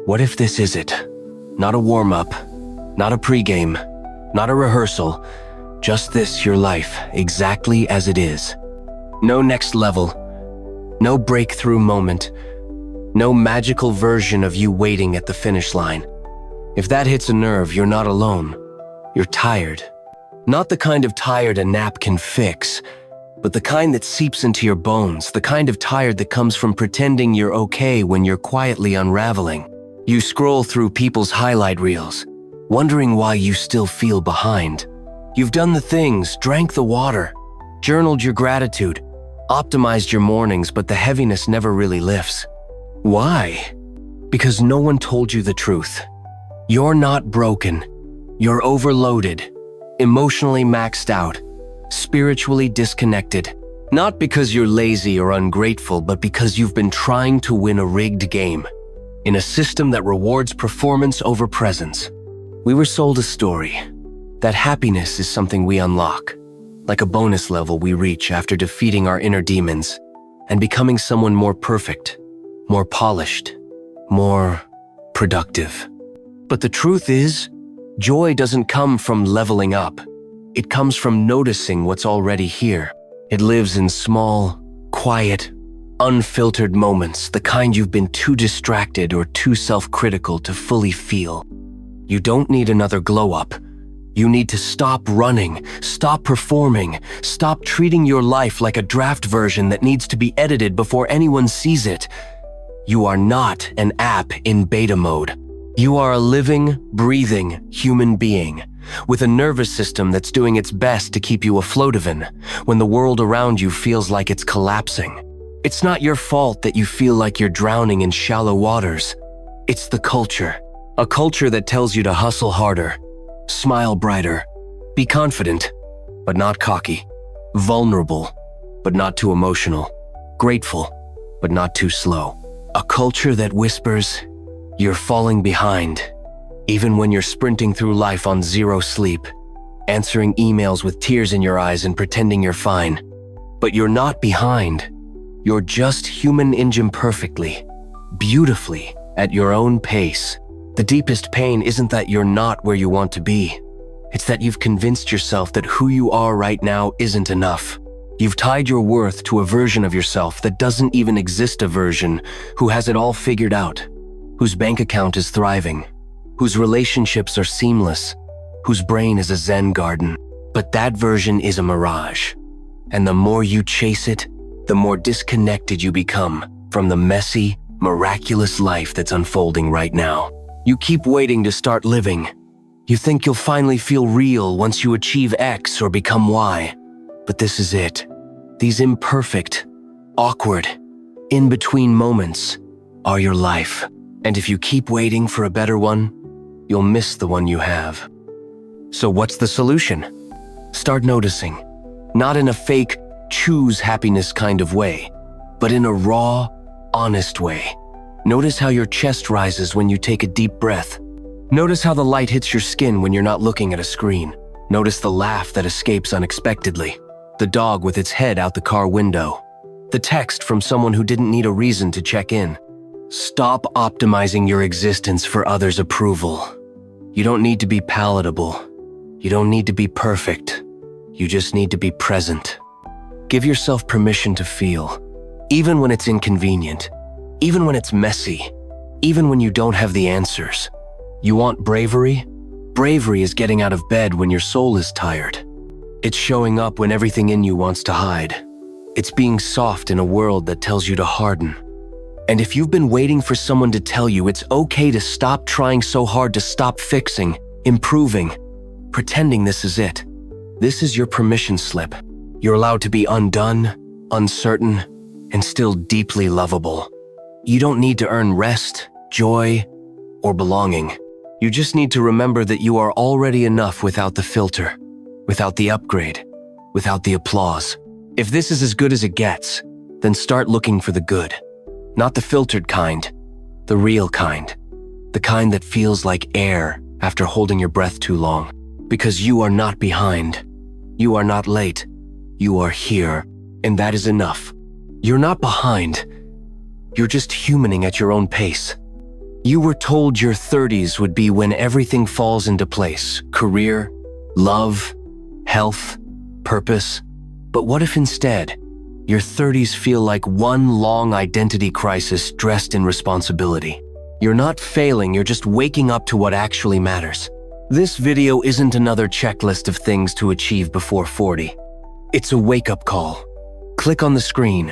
What if this is it? Not a warm-up, not a pregame, not a rehearsal, just this, your life, exactly as it is. No next level, no breakthrough moment, no magical version of you waiting at the finish line. If that hits a nerve, you're not alone. You're tired. Not the kind of tired a nap can fix, but the kind that seeps into your bones, the kind of tired that comes from pretending you're okay when you're quietly unraveling. You scroll through people's highlight reels, wondering why you still feel behind. You've done the things, drank the water, journaled your gratitude, optimized your mornings, but the heaviness never really lifts. Why? Because no one told you the truth. You're not broken. You're overloaded, emotionally maxed out, spiritually disconnected. Not because you're lazy or ungrateful, but because you've been trying to win a rigged game in a system that rewards performance over presence. We were sold a story that happiness is something we unlock, like a bonus level we reach after defeating our inner demons and becoming someone more perfect, more polished, more productive. But the truth is, joy doesn't come from leveling up. It comes from noticing what's already here. It lives in small, quiet, unfiltered moments, the kind you've been too distracted or too self-critical to fully feel. You don't need another glow-up. You need to stop running, stop performing, stop treating your life like a draft version that needs to be edited before anyone sees it. You are not an app in beta mode. You are a living, breathing human being with a nervous system that's doing its best to keep you afloat even when the world around you feels like it's collapsing. It's not your fault that you feel like you're drowning in shallow waters. It's the culture. A culture that tells you to hustle harder, smile brighter, be confident, but not cocky, vulnerable, but not too emotional, grateful, but not too slow. A culture that whispers, you're falling behind, even when you're sprinting through life on zero sleep, answering emails with tears in your eyes and pretending you're fine. But you're not behind. You're just human imperfectly, beautifully, at your own pace. The deepest pain isn't that you're not where you want to be. It's that you've convinced yourself that who you are right now isn't enough. You've tied your worth to a version of yourself that doesn't even exist, a version who has it all figured out, whose bank account is thriving, whose relationships are seamless, whose brain is a Zen garden. But that version is a mirage. And the more you chase it, the more disconnected you become from the messy, miraculous life that's unfolding right now. You keep waiting to start living. You think you'll finally feel real once you achieve X or become Y. But this is it. These imperfect, awkward, in-between moments are your life. And if you keep waiting for a better one, you'll miss the one you have. So what's the solution? Start noticing. Not in a fake, choose happiness kind of way, but in a raw, honest way. Notice how your chest rises when you take a deep breath. Notice how the light hits your skin when you're not looking at a screen. Notice the laugh that escapes unexpectedly. The dog with its head out the car window. The text from someone who didn't need a reason to check in. Stop optimizing your existence for others' approval. You don't need to be palatable. You don't need to be perfect. You just need to be present. Give yourself permission to feel, even when it's inconvenient, even when it's messy, even when you don't have the answers. You want bravery? Bravery is getting out of bed when your soul is tired. It's showing up when everything in you wants to hide. It's being soft in a world that tells you to harden. And if you've been waiting for someone to tell you it's okay to stop trying so hard, to stop fixing, improving, pretending this is it, this is your permission slip. You're allowed to be undone, uncertain, and still deeply lovable. You don't need to earn rest, joy, or belonging. You just need to remember that you are already enough without the filter, without the upgrade, without the applause. If this is as good as it gets, then start looking for the good. Not the filtered kind, the real kind. The kind that feels like air after holding your breath too long. Because you are not behind. You are not late. You are here, and that is enough. You're not behind. You're just humaning at your own pace. You were told your 30s would be when everything falls into place: career, love, health, purpose. But what if instead, your 30s feel like one long identity crisis dressed in responsibility? You're not failing, you're just waking up to what actually matters. This video isn't another checklist of things to achieve before 40. It's a wake-up call. Click on the screen.